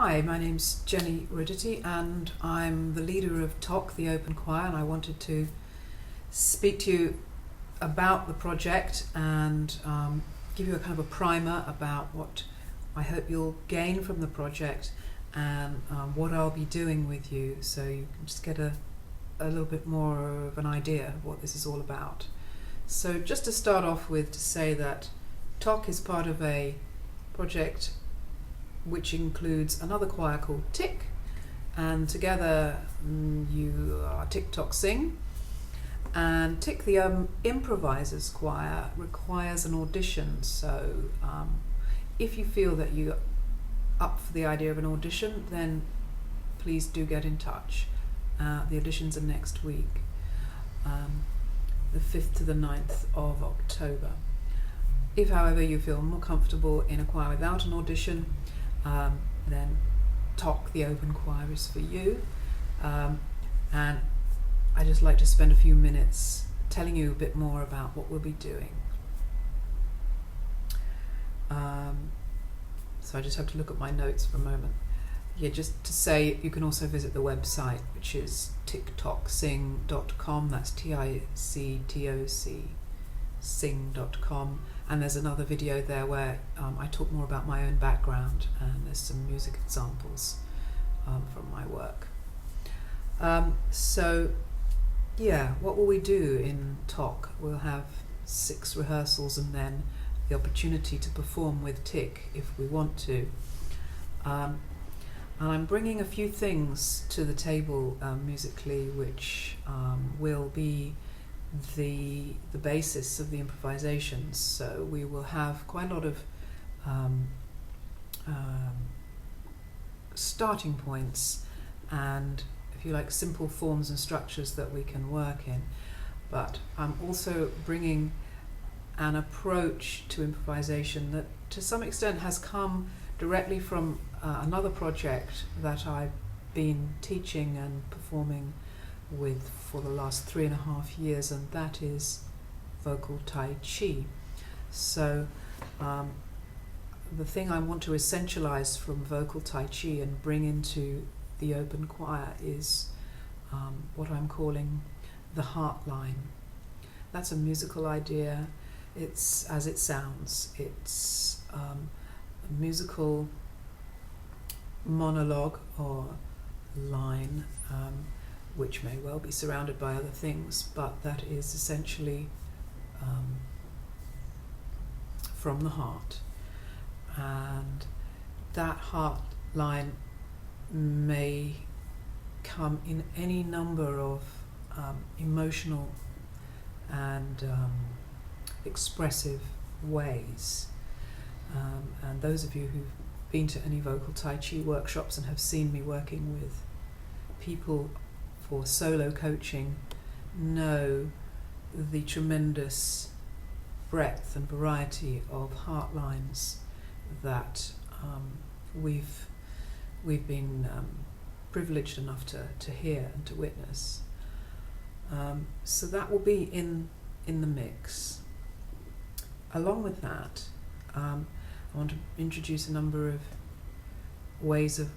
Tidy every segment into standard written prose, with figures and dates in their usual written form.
Hi, my name's Jenny Roditi and I'm the leader of TOC, the Open Choir, and I wanted to speak to you about the project and give you a kind of a primer about what I hope you'll gain from the project and what I'll be doing with you, so you can just get a little bit more of an idea of what this is all about. So just to start off with, to say that TOC is part of a project which includes another choir called TIC, and together you are TIC TOC Sing. And TIC, the improvisers choir, requires an audition, so if you feel that you're up for the idea of an audition, then please do get in touch. The auditions are next week, the 5th to the 9th of October. If, however, you feel more comfortable in a choir without an audition, then TOC, the Open Choir, is for you. And I'd just like to spend a few minutes telling you a bit more about what we'll be doing. So I just have to look at my notes for a moment. Yeah, just to say, you can also visit the website, which is tictocsing.com. That's TICTOC sing.com, and there's another video there where I talk more about my own background, and there's some music examples from my work. So yeah, what will we do in TOC? We'll have 6 rehearsals and then the opportunity to perform with TIC if we want to. And I'm bringing a few things to the table musically, which will be the basis of the improvisations. So we will have quite a lot of starting points and, if you like, simple forms and structures that we can work in. But I'm also bringing an approach to improvisation that to some extent has come directly from another project that I've been teaching and performing with for the last 3.5 years, and that is vocal Tai Chi. So the thing I want to essentialize from vocal Tai Chi and bring into the open choir is what I'm calling the heart line. That's a musical idea. It's as it sounds. It's a musical monologue or line, which may well be surrounded by other things, but that is essentially from the heart. And that heart line may come in any number of emotional and expressive ways. And those of you who've been to any vocal Tai Chi workshops and have seen me working with people for solo coaching know the tremendous breadth and variety of heart lines that we've been privileged enough to hear and to witness. So that will be in the mix. Along with that, I want to introduce a number of ways of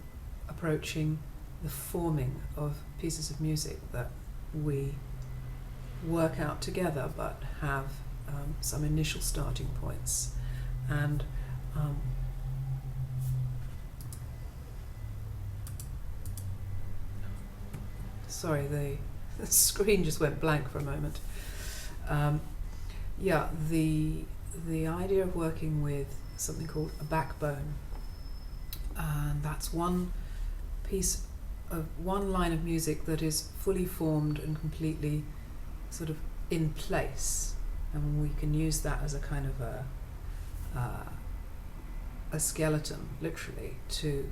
approaching the forming of pieces of music that we work out together, but have some initial starting points. And sorry, the screen just went blank for a moment. Yeah, the idea of working with something called a backbone, and that's one piece of one line of music that is fully formed and completely sort of in place, and we can use that as a kind of a skeleton, literally, to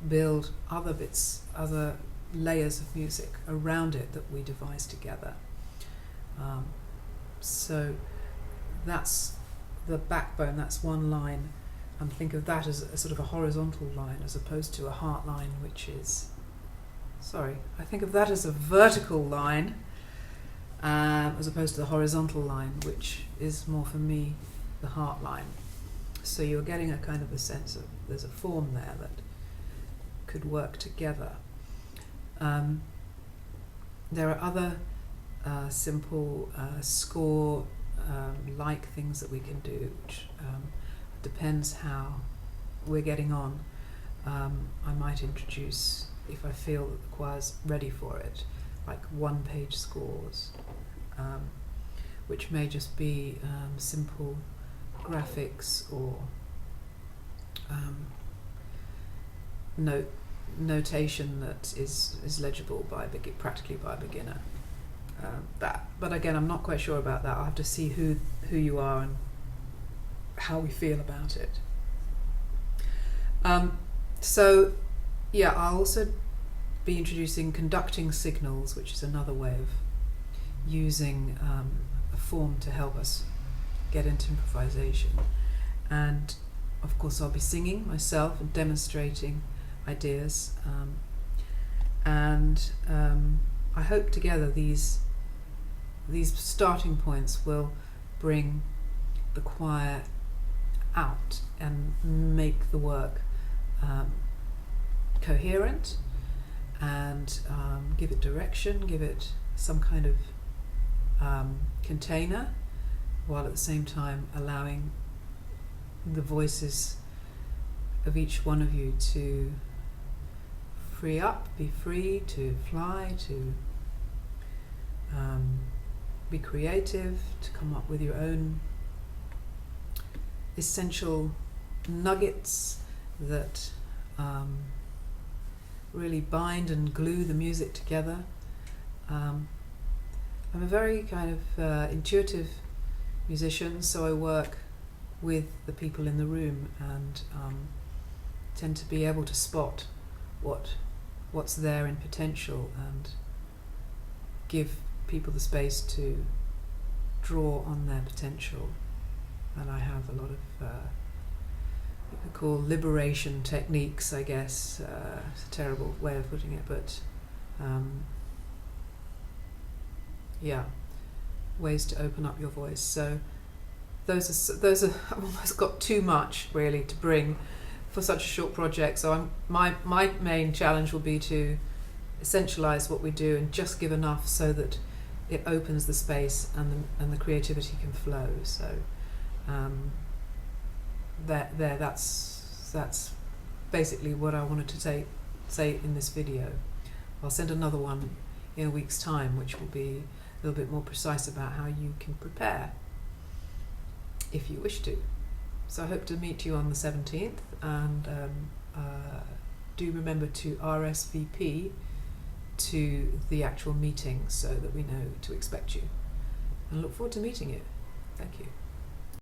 build other bits, other layers of music around it that we devise together. So that's the backbone, that's one line, and think of that as a sort of a horizontal line as opposed to a heart line, which is, I think of that as a vertical line as opposed to the horizontal line, which is more for me the heart line. So you're getting a kind of a sense of there's a form there that could work together. There are other simple score like things that we can do, which depends how we're getting on. I might introduce, if I feel that the choir's ready for it, like one-page scores, which may just be simple graphics or notation that is legible practically by a beginner. But again, I'm not quite sure about that. I'll have to see who you are and how we feel about it. So yeah, I'll also be introducing conducting signals, which is another way of using a form to help us get into improvisation. And of course I'll be singing myself and demonstrating ideas, and I hope together these starting points will bring the choir out and make the work coherent, and give it direction, give it some kind of container, while at the same time allowing the voices of each one of you to be free to fly, to be creative, to come up with your own essential nuggets that really bind and glue the music together. I'm a very kind of intuitive musician, so I work with the people in the room and tend to be able to spot what's there in potential and give people the space to draw on their potential. And I have a lot of you could call liberation techniques, I guess. It's a terrible way of putting it, but yeah, ways to open up your voice. So those are I've almost got too much really to bring for such a short project. So my main challenge will be to essentialize what we do and just give enough so that it opens the space and the creativity can flow. So that's basically what I wanted to say in this video. I'll send another one in a week's time, which will be a little bit more precise about how you can prepare if you wish to. So I hope to meet you on the 17th, and do remember to RSVP to the actual meeting so that we know to expect you, and look forward to meeting you. Thank you.